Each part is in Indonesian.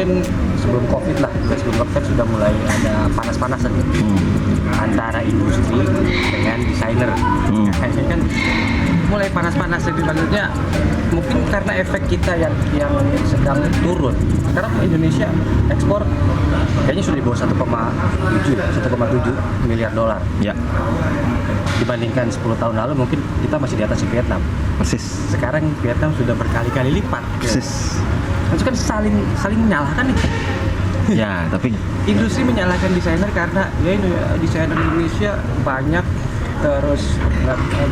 mungkin sebelum COVID lah, sebelum COVID sudah mulai ada panas-panasan antara industri dengan desainer. Kayaknya kan mulai panas-panas jadi maksudnya mungkin karena efek kita yang sedang turun. Karena Indonesia ekspor kayaknya sudah di bawah 1,7 miliar dolar. Ya, Dibandingkan 10 tahun lalu mungkin kita masih di atas Vietnam. persis. Sekarang Vietnam sudah berkali-kali lipat. Persis. Itu kan saling menyalahkan nih. Ya, tapi Industri menyalahkan desainer karena ya ini desainer Indonesia banyak terus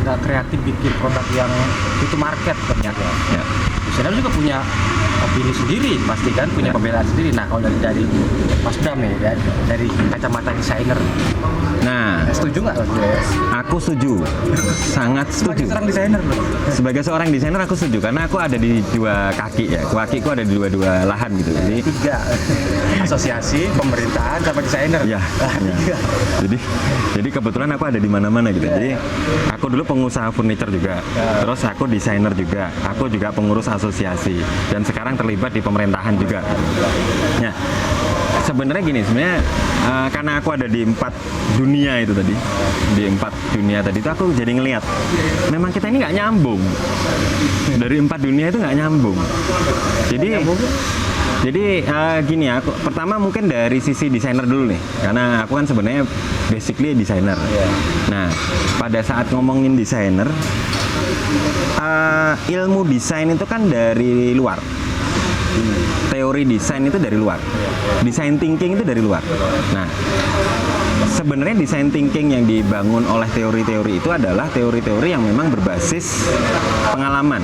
nggak kreatif bikin produk yang itu market ternyata. ya, Desainer juga punya opini sendiri pasti kan, punya pembelaan sendiri. Nah kalau dari Mas Bram nih dari kacamata desainer, nah, setuju nggak? aku setuju, sangat Sebagai setuju. seorang desainer loh. Sebagai seorang desainer aku setuju karena aku ada di dua kaki ya, kakiku ada di dua lahan gitu. Jadi Tiga asosiasi pemerintahan sama desainer. ya, ya. Jadi kebetulan aku ada di mana-mana gitu. Jadi aku dulu pengusaha furniture juga, terus aku desainer juga, aku juga pengurus asosiasi, dan sekarang terlibat di pemerintahan juga. Nah, sebenarnya gini, karena aku ada di 4 dunia itu tadi, itu aku jadi ngelihat, memang kita ini nggak nyambung. Dari 4 dunia itu nggak nyambung. Jadi gini, aku pertama mungkin dari sisi desainer dulu nih, karena aku kan sebenarnya basically desainer. Nah, pada saat ngomongin desainer, ilmu desain itu kan dari luar. Teori desain itu dari luar. Design thinking itu dari luar. Nah, sebenarnya design thinking yang dibangun oleh teori-teori itu adalah teori-teori yang memang berbasis pengalaman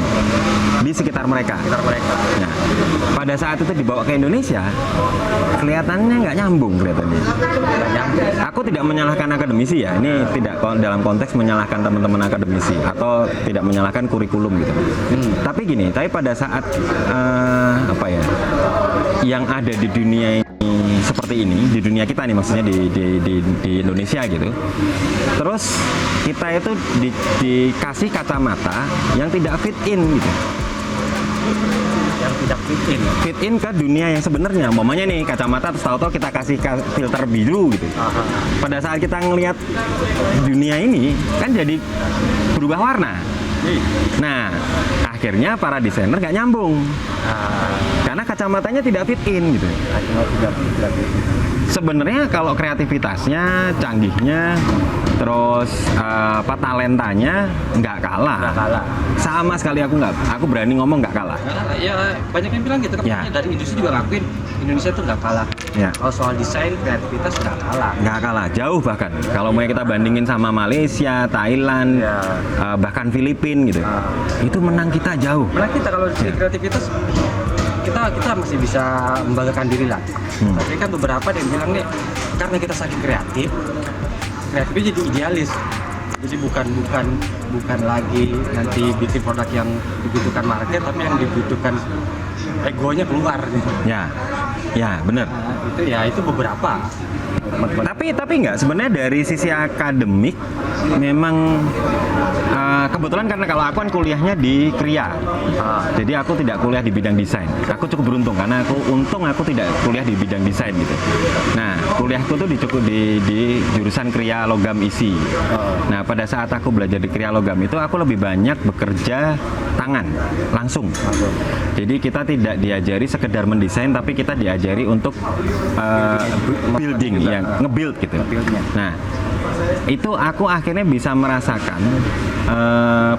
di sekitar mereka. Nah, pada saat itu dibawa ke Indonesia, kelihatannya nggak nyambung kelihatannya. Aku tidak menyalahkan akademisi ya, ini tidak dalam konteks menyalahkan teman-teman akademisi atau tidak menyalahkan kurikulum gitu. Tapi pada saat yang ada di dunia ini seperti ini, di dunia kita nih maksudnya di Indonesia gitu. Terus kita itu dikasih kacamata yang tidak fit in gitu. Yang tidak Fit in ke dunia yang sebenarnya. Umpamanya nih kacamata terus tahu-tahu kita kasih filter biru gitu. Pada saat kita ngelihat dunia ini kan jadi berubah warna. Nah, akhirnya para desainer nggak nyambung. Karena kacamatanya tidak fit in gitu. Sebenarnya kalau kreativitasnya, canggihnya, terus talentanya nggak kalah. Sama sekali aku berani ngomong nggak kalah. Ya banyak yang bilang gitu kan, dari industri juga ngakuin Indonesia tuh nggak kalah. Ya. Kalau soal desain kreativitas nggak kalah. Nggak kalah, jauh bahkan. Kalau mau kita bandingin sama Malaysia, Thailand, bahkan Filipina gitu, itu menang kita jauh. Menang kita kalau di kreativitas kita masih bisa membanggakan diri lah. Tapi kan beberapa yang bilang nih, karena kita saking kreatifnya jadi idealis. Jadi bukan lagi nanti bikin produk yang dibutuhkan market, tapi yang dibutuhkan egonya keluar. Ya benar. Nah, itu beberapa. Tapi nggak, sebenarnya dari sisi akademik memang kebetulan karena kalau aku kan kuliahnya di KRIA, jadi aku tidak kuliah di bidang desain. Aku cukup beruntung karena aku tidak kuliah di bidang desain gitu. Nah, kuliahku tuh di jurusan KRIA logam isi. Nah, pada saat aku belajar di KRIA logam itu aku lebih banyak bekerja tangan langsung. Jadi kita tidak diajari sekedar mendesain, tapi kita diajari untuk building, yang nge-build gitu. Nah, itu aku akhirnya bisa merasakan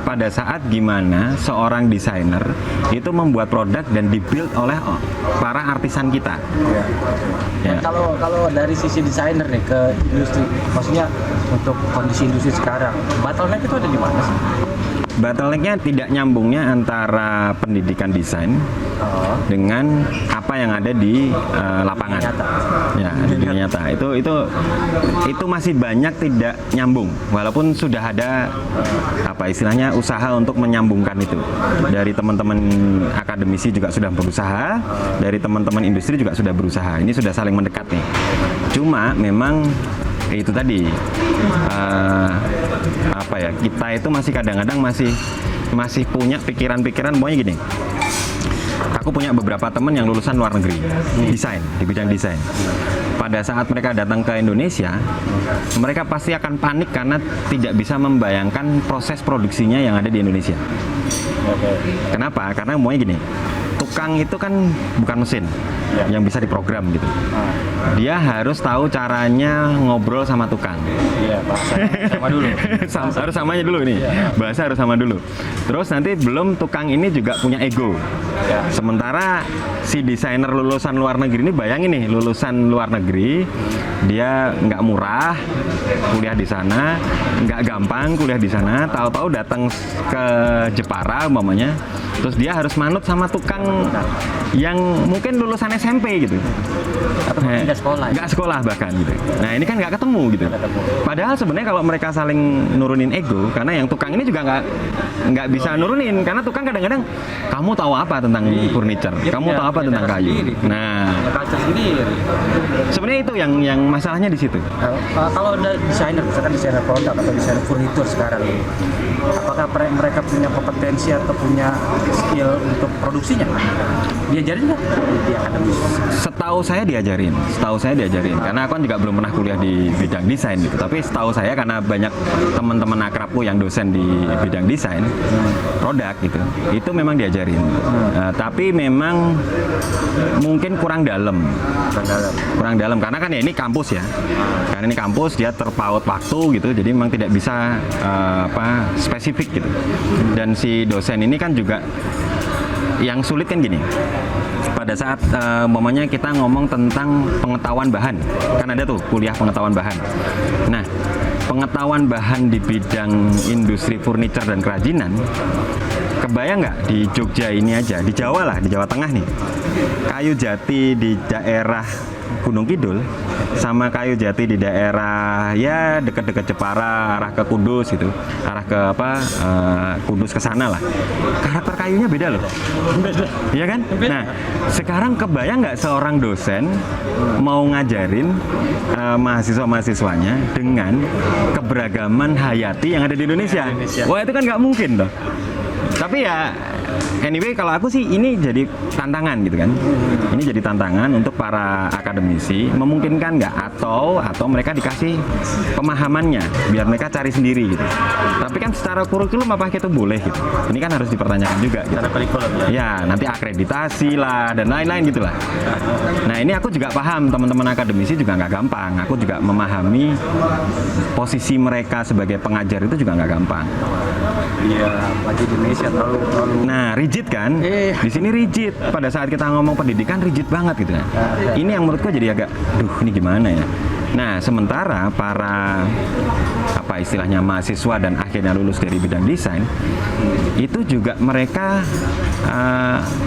pada saat gimana seorang desainer itu membuat produk dan dibuild oleh para artisan kita. Dan kalau dari sisi desainer nih ke industri, maksudnya untuk kondisi industri sekarang, bottleneck itu ada di mana sih? Bottlenecknya tidak nyambungnya antara pendidikan desain dengan apa yang ada di lapangan. Ya, di dunia nyata. Itu masih banyak tidak nyambung. Walaupun sudah ada istilahnya usaha untuk menyambungkan itu. Dari teman-teman akademisi juga sudah berusaha, dari teman-teman industri juga sudah berusaha. Ini sudah saling mendekat nih. Cuma memang itu tadi kita itu masih kadang-kadang masih punya pikiran-pikiran pokoknya gini. Aku punya beberapa teman yang lulusan luar negeri, desain, di bidang desain. Pada saat mereka datang ke Indonesia, mereka pasti akan panik karena tidak bisa membayangkan proses produksinya yang ada di Indonesia. Kenapa? Karena maunya gini, tukang itu kan bukan mesin yang bisa diprogram gitu. Dia harus tahu caranya ngobrol sama tukang. Iya, sama dulu. Harus samanya dulu nih. Bahasa harus sama dulu. Terus nanti belum tukang ini juga punya ego. Sementara si desainer lulusan luar negeri ini, bayangin nih, lulusan luar negeri, dia nggak murah kuliah di sana, nggak gampang kuliah di sana, tahu-tahu datang ke Jepara umpamanya, terus dia harus manut sama tukang yang mungkin lulusan SMP gitu, Atau nggak sekolah bahkan gitu. Nah ini kan nggak ketemu gitu. Padahal sebenarnya kalau mereka saling nurunin ego, karena yang tukang ini juga nggak bisa nurunin, karena tukang kadang-kadang, kamu tahu apa tentang furniture, kamu tahu apa tentang kayu. Nah sebenarnya itu yang masalahnya di situ. Kalau ada desainer, misalkan desainer produk atau desainer furnitur sekarang, apakah mereka punya kompetensi atau punya skill untuk produksinya? Diajarin nggak di akademi? Setahu saya diajarin, karena aku kan juga belum pernah kuliah di bidang desain gitu. Tapi setahu saya, karena banyak teman-teman akrabku yang dosen di bidang desain produk gitu, itu memang diajarin. Tapi memang mungkin kurang dalam, karena kan ya ini kampus ya, karena ini kampus dia terpaut waktu gitu, jadi memang tidak bisa spesifik gitu. Dan si dosen ini kan juga yang sulit kan gini, pada saat momennya kita ngomong tentang pengetahuan bahan, kan ada tuh kuliah pengetahuan bahan. Nah, pengetahuan bahan di bidang industri furniture dan kerajinan, kebayang nggak di Jogja ini aja, di Jawa lah, di Jawa Tengah nih, kayu jati di daerah Gunung Kidul sama kayu jati di daerah ya dekat-dekat Jepara, arah ke Kudus gitu, arah ke Kudus ke sana lah, karakter kayunya beda loh. Iya kan? Nah, sekarang kebayang nggak seorang dosen mau ngajarin mahasiswa-mahasiswanya dengan keberagaman hayati yang ada di Indonesia? Wah, itu kan nggak mungkin loh. Tapi ya anyway, kalau aku sih ini jadi tantangan gitu kan. Ini jadi tantangan untuk para akademisi, memungkinkan nggak atau mereka dikasih pemahamannya biar mereka cari sendiri gitu. Tapi kan secara kurikulum apakah itu boleh gitu? Ini kan harus dipertanyakan juga gitu. Secara kurikulum ya, nanti akreditasi lah dan lain-lain gitulah. Nah, ini aku juga paham teman-teman akademisi juga nggak gampang. Aku juga memahami posisi mereka sebagai pengajar itu juga nggak gampang. Iya, lagi di Indonesia terlalu. Nah, rigid kan? Di sini rigid. Pada saat kita ngomong pendidikan rigid banget gitu kan. Ini yang menurutku jadi agak, ini gimana ya? Nah, sementara para istilahnya mahasiswa dan akhirnya lulus dari bidang desain, itu juga mereka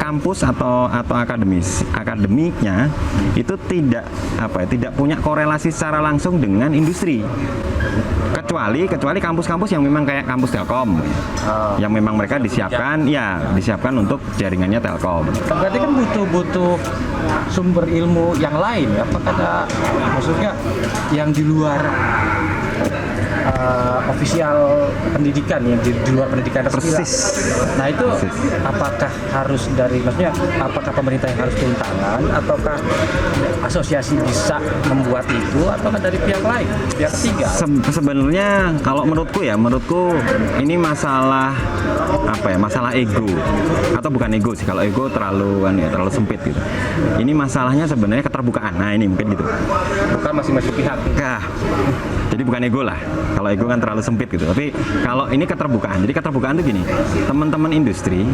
kampus atau akademiknya itu tidak punya korelasi secara langsung dengan industri. Kecuali kampus-kampus yang memang kayak kampus Telkom, yang memang mereka disiapkan untuk jaringannya Telkom. Berarti kan butuh sumber ilmu yang lain ya? Apakah ada, maksudnya yang di luar ofisial pendidikan, yang di luar pendidikan resmi? Nah itu apakah harus apakah pemerintah yang harus turun tangan, ataukah asosiasi bisa membuat itu, ataukah dari pihak lain, pihak ketiga? Sebenarnya kalau menurutku ini masalah masalah ego, atau bukan ego sih, kalau ego terlalu sempit gitu. Ini masalahnya sebenarnya keterbukaan. Nah, ini mungkin gitu. Bukan masing-masing pihak. Jadi bukan ego lah. Kalau ego kan terlalu sempit gitu. Tapi kalau ini keterbukaan. Jadi keterbukaan itu gini, teman-teman industri,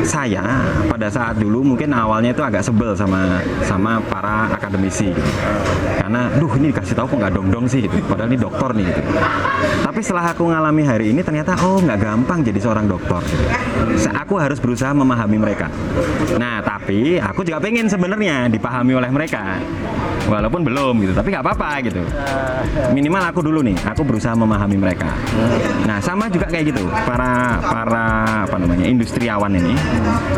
saya pada saat dulu mungkin awalnya itu agak sebel sama para akademisi gitu. Karena ini dikasih tahu kok nggak dong-dong sih gitu. Padahal ini dokter nih gitu. Tapi setelah aku ngalami hari ini, ternyata nggak gampang jadi seorang dokter gitu. Aku harus berusaha memahami mereka. Nah, tapi aku juga pengen sebenarnya dipahami oleh mereka. Walaupun belum gitu, tapi nggak apa-apa gitu. Minimal aku dulu nih, aku berusaha memahami mereka. Nah, sama juga kayak gitu, para industriawan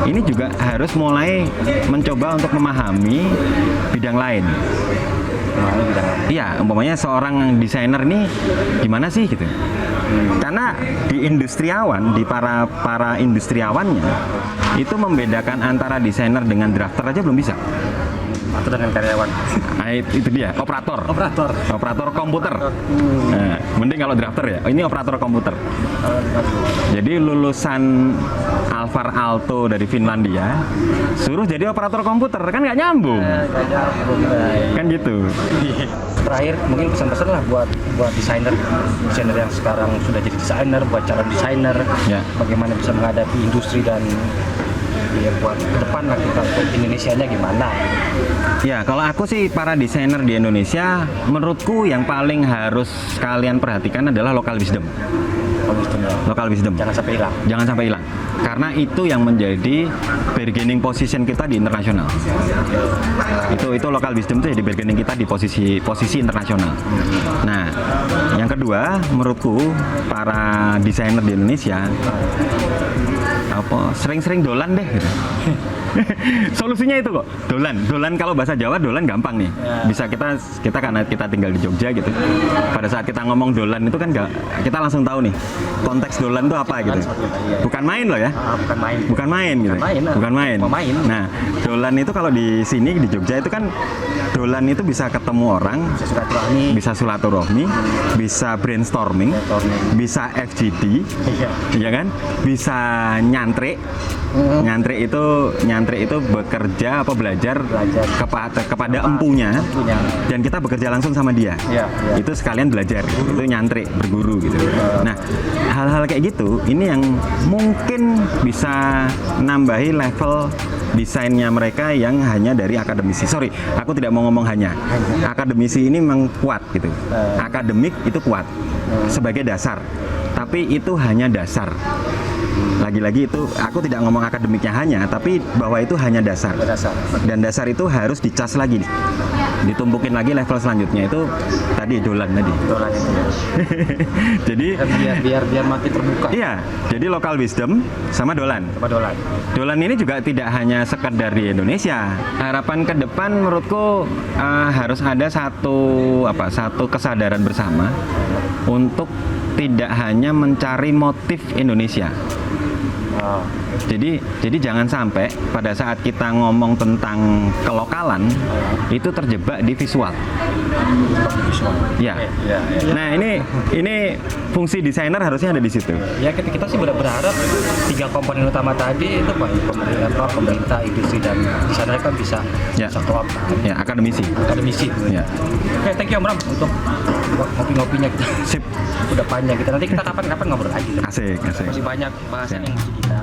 ini juga harus mulai mencoba untuk memahami bidang lain. Iya, umpamanya seorang desainer ini gimana sih gitu. Karena di industriawan, di para industriawannya itu membedakan antara desainer dengan drafter aja belum bisa. Atau dengan karyawan. Nah, itu dia, operator komputer. Hmm. Nah, mending kalau drafter ya, ini operator komputer. Jadi lulusan Alvar Aalto dari Finlandia suruh jadi operator komputer, kan nggak nyambung, kan gitu. Terakhir mungkin pesan-pesan lah buat desainer yang sekarang sudah jadi desainer, buat calon desainer, Ya. bagaimana bisa menghadapi industri dan ya buat ke depan lah kita untuk Indonesianya gimana. Ya, kalau aku sih para desainer di Indonesia, menurutku yang paling harus kalian perhatikan adalah local wisdom. Local wisdom. Jangan sampai hilang. Jangan sampai hilang. Karena itu yang menjadi bargaining position kita di internasional. Itu local wisdom itu jadi bargaining kita di posisi internasional. Nah, yang kedua, menurutku para desainer di Indonesia sering-sering dolan deh gitu. Solusinya itu kok, dolan kalau bahasa Jawa dolan gampang nih. Bisa kita karena kita tinggal di Jogja gitu. Pada saat kita ngomong dolan itu kan kita langsung tahu nih konteks dolan itu apa gitu. Bukan main loh ya. Bukan main gitu. Bukan main. Nah, dolan itu kalau di sini di Jogja itu kan dolan itu bisa ketemu orang, bisa silaturahmi, bisa brainstorming, bisa FGD, ya kan? Bisa nyantrik itu bekerja belajar kepada empunya dan kita bekerja langsung sama dia. Itu sekalian belajar, itu nyantrik, berguru gitu. Nah, hal-hal kayak gitu ini yang mungkin bisa nambahi level desainnya mereka yang hanya dari akademisi. Sorry, aku tidak mau ngomong hanya. Akademisi ini memang kuat gitu. Akademik itu kuat sebagai dasar. Tapi itu hanya dasar. Lagi-lagi itu aku tidak ngomong akademiknya hanya, tapi bahwa itu hanya dasar. Dan dasar itu harus dicas lagi, ditumpukin lagi level selanjutnya itu tadi dolan tadi. Jadi biar makin terbuka. Iya, jadi local wisdom sama dolan. Dolan ini juga tidak hanya sekedar di Indonesia. Harapan ke depan menurutku harus ada satu kesadaran bersama untuk tidak hanya mencari motif Indonesia. Jadi jangan sampai pada saat kita ngomong tentang kelokalan itu terjebak di visual. Ya. Nah, ini fungsi desainer harusnya ada di situ. Ya, kita sih berharap 3 komponen utama tadi itu Pak, pemerintah, industri dan desainer kan bisa klop. Ya, akademisi. Ya. Oke, thank you Om Ram untuk ngopi-ngopinya kita. Sip. Udah panjang kita. Nanti kita kapan-kapan ngobrol lagi. Asik. Masih banyak bahasan yang mesti kita